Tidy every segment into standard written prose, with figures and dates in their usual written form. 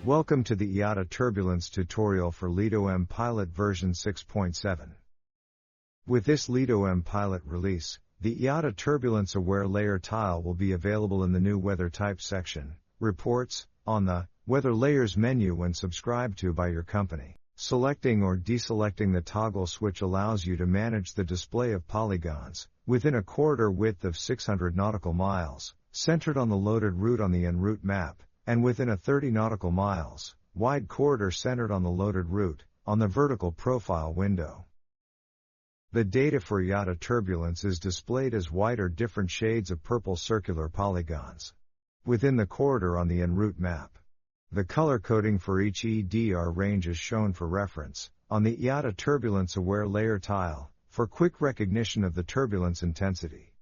Welcome to the IATA Turbulence tutorial for Lido mPilot version 6.7. With this Lido mPilot release, the IATA Turbulence Aware layer tile will be available in the new Weather Type section, Reports, on the Weather Layers menu when subscribed to by your company. Selecting or deselecting the toggle switch allows you to manage the display of polygons, within a corridor width of 600 nautical miles, centered on the loaded route on the en route map, and within a 30 nautical miles, wide corridor centered on the loaded route, on the vertical profile window. The data for IATA turbulence is displayed as white or different shades of purple circular polygons within the corridor on the en route map. The color coding for each EDR range is shown for reference on the IATA Turbulence Aware layer tile for quick recognition of the turbulence intensity.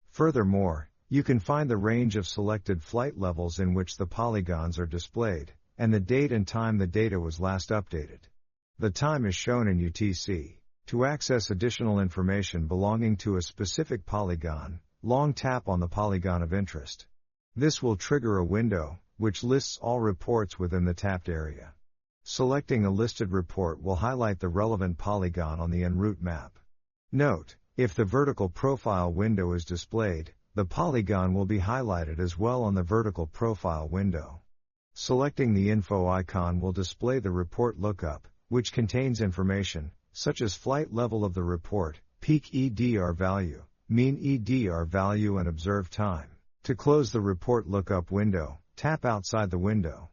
Furthermore, you can find the range of selected flight levels in which the polygons are displayed, and the date and time the data was last updated. The time is shown in UTC. To access additional information belonging to a specific polygon, long tap on the polygon of interest. This will trigger a window, which lists all reports within the tapped area. Selecting a listed report will highlight the relevant polygon on the en route map. Note, if the vertical profile window is displayed, the polygon will be highlighted as well on the vertical profile window. Selecting the info icon will display the report lookup, which contains information, such as flight level of the report, peak EDR value, mean EDR value and observed time. To close the report lookup window, tap outside the window.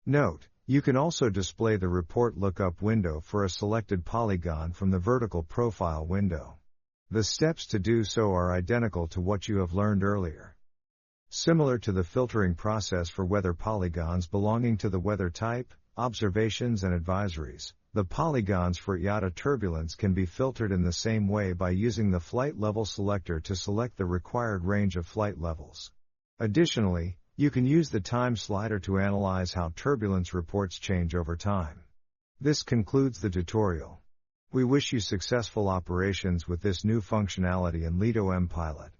Note, you can also display the report lookup window for a selected polygon from the vertical profile window. The steps to do so are identical to what you have learned earlier. Similar to the filtering process for weather polygons belonging to the weather type, observations and advisories, the polygons for IATA turbulence can be filtered in the same way by using the flight level selector to select the required range of flight levels. Additionally, you can use the time slider to analyze how turbulence reports change over time. This concludes the tutorial. We wish you successful operations with this new functionality in Lido mPilot.